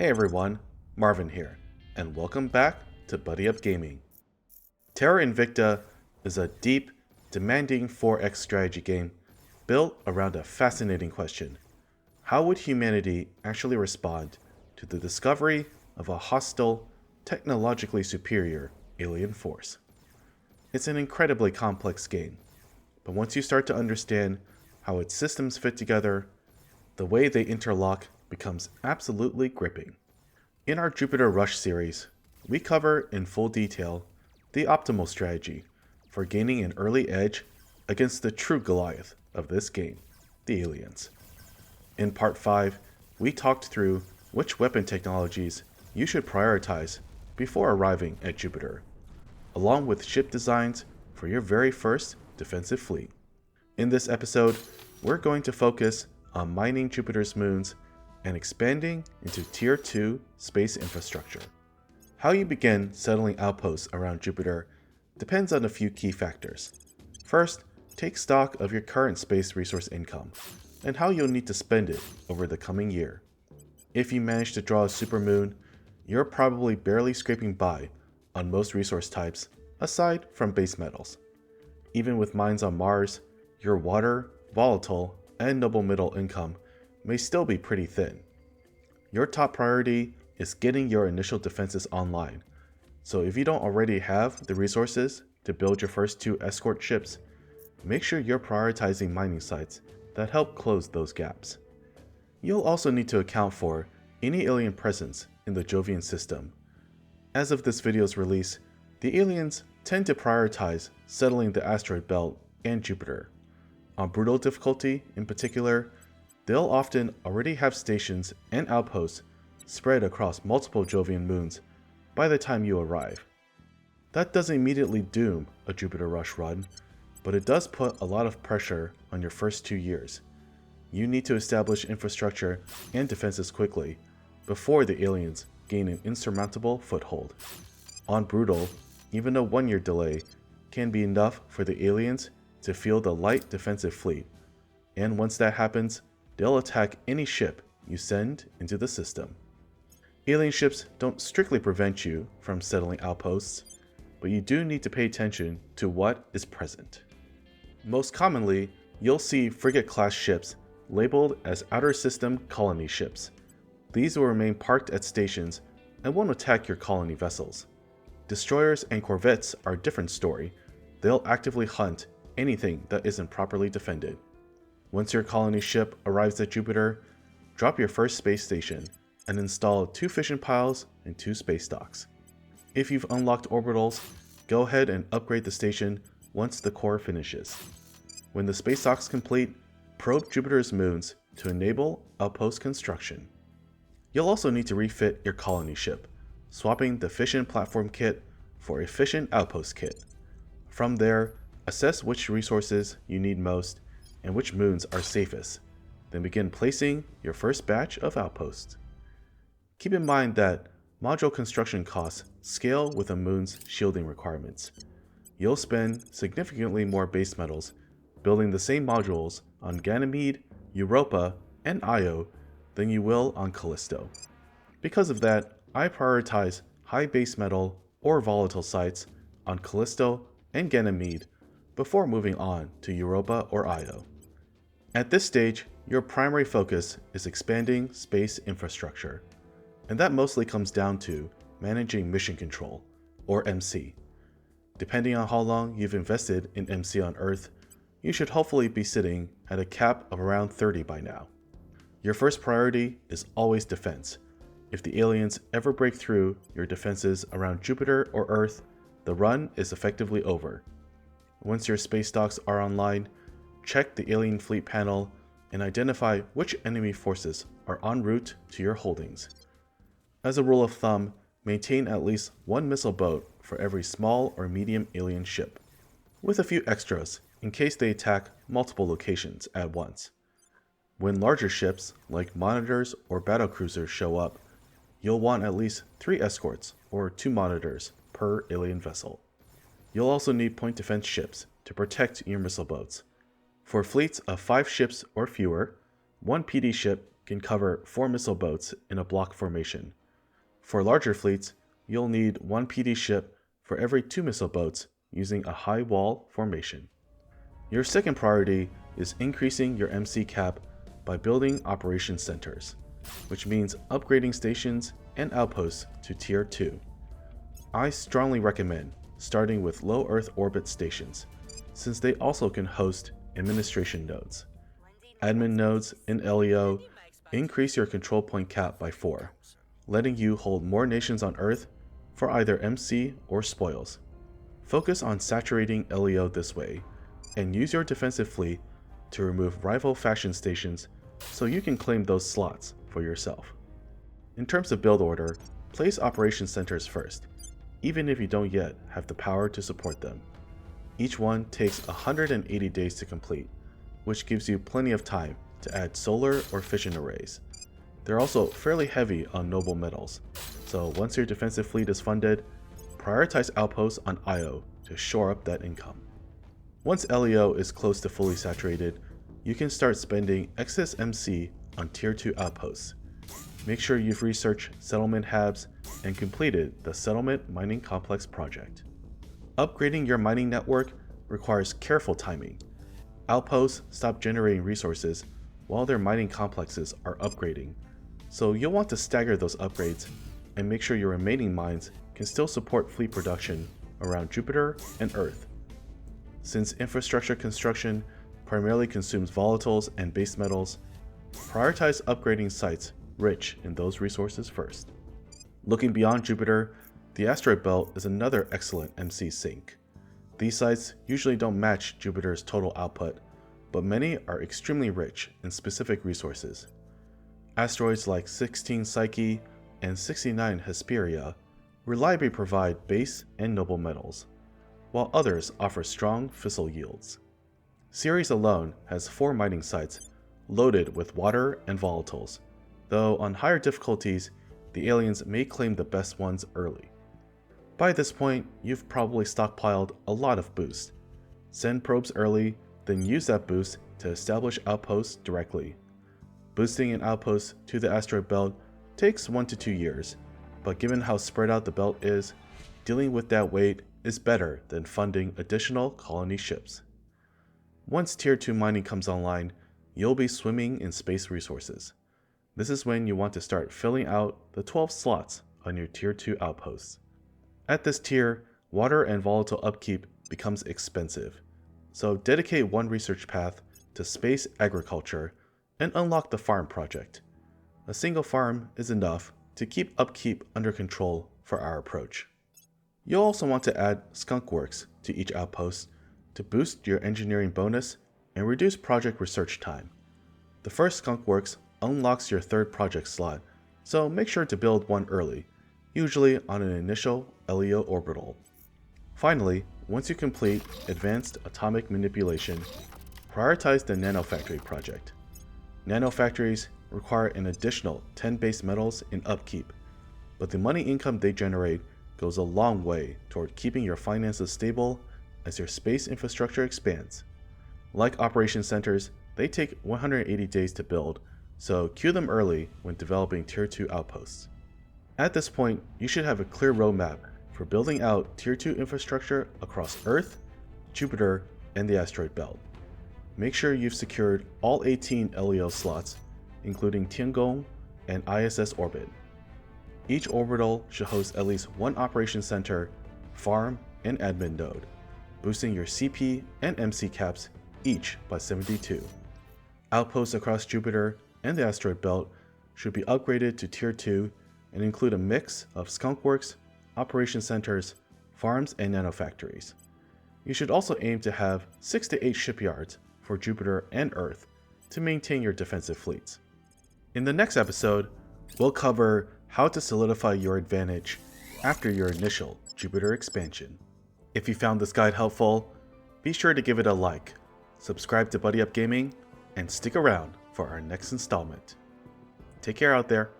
Hey everyone, Marvin here, and welcome back to Buddy Up Gaming. Terra Invicta is a deep, demanding 4X strategy game built around a fascinating question. How would humanity actually respond to the discovery of a hostile, technologically superior alien force? It's an incredibly complex game, but once you start to understand how its systems fit together, the way they interlock becomes absolutely gripping. In our Jupiter Rush series, we cover in full detail the optimal strategy for gaining an early edge against the true Goliath of this game, the aliens. In Part 5, we talked through which weapon technologies you should prioritize before arriving at Jupiter, along with ship designs for your very first defensive fleet. In this episode, we're going to focus on mining Jupiter's moons and expanding into Tier 2 space infrastructure. How you begin settling outposts around Jupiter depends on a few key factors. First, take stock of your current space resource income and how you'll need to spend it over the coming year. If you manage to draw a supermoon, you're probably barely scraping by on most resource types aside from base metals. Even with mines on Mars, your water, volatile, and noble metal income may still be pretty thin. Your top priority is getting your initial defenses online, so if you don't already have the resources to build your first 2 escort ships, make sure you're prioritizing mining sites that help close those gaps. You'll also need to account for any alien presence in the Jovian system. As of this video's release, the aliens tend to prioritize settling the asteroid belt and Jupiter. On brutal difficulty in particular, they'll often already have stations and outposts spread across multiple Jovian moons by the time you arrive. That doesn't immediately doom a Jupiter Rush run, but it does put a lot of pressure on your first 2 years. You need to establish infrastructure and defenses quickly before the aliens gain an insurmountable foothold. On brutal, even a 1-year delay can be enough for the aliens to field a light defensive fleet, and once that happens, they'll attack any ship you send into the system. Alien ships don't strictly prevent you from settling outposts, but you do need to pay attention to what is present. Most commonly, you'll see frigate-class ships labeled as Outer System Colony ships. These will remain parked at stations and won't attack your colony vessels. Destroyers and corvettes are a different story. They'll actively hunt anything that isn't properly defended. Once your colony ship arrives at Jupiter, drop your first space station and install 2 fission piles and 2 space docks. If you've unlocked orbitals, go ahead and upgrade the station once the core finishes. When the space docks complete, probe Jupiter's moons to enable outpost construction. You'll also need to refit your colony ship, swapping the fission platform kit for a fission outpost kit. From there, assess which resources you need most and which moons are safest, then begin placing your first batch of outposts. Keep in mind that module construction costs scale with a moon's shielding requirements. You'll spend significantly more base metals building the same modules on Ganymede, Europa, and Io than you will on Callisto. Because of that, I prioritize high base metal or volatile sites on Callisto and Ganymede before moving on to Europa or Io. At this stage, your primary focus is expanding space infrastructure, and that mostly comes down to managing mission control, or MC. Depending on how long you've invested in MC on Earth, you should hopefully be sitting at a cap of around 30 by now. Your first priority is always defense. If the aliens ever break through your defenses around Jupiter or Earth, the run is effectively over. Once your space docks are online, check the alien fleet panel and identify which enemy forces are en route to your holdings. As a rule of thumb, maintain at least 1 missile boat for every small or medium alien ship, with a few extras in case they attack multiple locations at once. When larger ships like monitors or battlecruisers show up, you'll want at least 3 escorts or 2 monitors per alien vessel. You'll also need point defense ships to protect your missile boats. For fleets of 5 ships or fewer, 1 PD ship can cover 4 missile boats in a block formation, For larger fleets, you'll need 1 PD ship for every 2 missile boats using a high wall formation. Your second priority is increasing your MC cap by building operations centers, which means upgrading stations and outposts to Tier 2. I strongly recommend starting with low Earth orbit stations, since they also can host administration nodes. Admin nodes in LEO increase your control point cap by 4, letting you hold more nations on Earth for either MC or spoils. Focus on saturating LEO this way, and use your defensive fleet to remove rival faction stations so you can claim those slots for yourself. In terms of build order, place operation centers first, even if you don't yet have the power to support them. Each one takes 180 days to complete, which gives you plenty of time to add solar or fission arrays. They're also fairly heavy on noble metals, so once your defensive fleet is funded, prioritize outposts on IO to shore up that income. Once LEO is close to fully saturated, you can start spending excess MC on Tier 2 outposts. Make sure you've researched settlement hubs and completed the Settlement Mining Complex project. Upgrading your mining network requires careful timing. Outposts stop generating resources while their mining complexes are upgrading, so you'll want to stagger those upgrades and make sure your remaining mines can still support fleet production around Jupiter and Earth. Since infrastructure construction primarily consumes volatiles and base metals, prioritize upgrading sites rich in those resources first. Looking beyond Jupiter, the asteroid belt is another excellent MC sink. These sites usually don't match Jupiter's total output, but many are extremely rich in specific resources. Asteroids like 16 Psyche and 69 Hesperia reliably provide base and noble metals, while others offer strong fissile yields. Ceres alone has 4 mining sites loaded with water and volatiles, though on higher difficulties, the aliens may claim the best ones early. By this point, you've probably stockpiled a lot of boost. Send probes early, then use that boost to establish outposts directly. Boosting an outpost to the asteroid belt takes 1 to 2 years, but given how spread out the belt is, dealing with that weight is better than funding additional colony ships. Once Tier 2 mining comes online, you'll be swimming in space resources. This is when you want to start filling out the 12 slots on your Tier 2 outposts. At this tier, water and volatile upkeep becomes expensive, so dedicate 1 research path to space agriculture and unlock the farm project. A single farm is enough to keep upkeep under control for our approach. You'll also want to add skunk works to each outpost to boost your engineering bonus and reduce project research time. The first skunk works unlocks your 3rd project slot, so make sure to build one early, usually on an initial LEO orbital. Finally, once you complete advanced atomic manipulation, prioritize the nanofactory project. Nanofactories require an additional 10 base metals in upkeep, but the money income they generate goes a long way toward keeping your finances stable as your space infrastructure expands. Like operation centers, they take 180 days to build, so queue them early when developing Tier 2 outposts. At this point, you should have a clear roadmap for building out Tier 2 infrastructure across Earth, Jupiter, and the asteroid belt. Make sure you've secured all 18 LEO slots, including Tiangong and ISS orbit. Each orbital should host at least 1 operation center, farm, and admin node, boosting your CP and MC caps each by 72. Outposts across Jupiter and the asteroid belt should be upgraded to Tier 2 and include a mix of skunkworks, operation centers, farms, and nanofactories. You should also aim to have 6 to 8 shipyards for Jupiter and Earth to maintain your defensive fleets. In the next episode, we'll cover how to solidify your advantage after your initial Jupiter expansion. If you found this guide helpful, be sure to give it a like, subscribe to Buddy Up Gaming, and stick around for our next installment. Take care out there.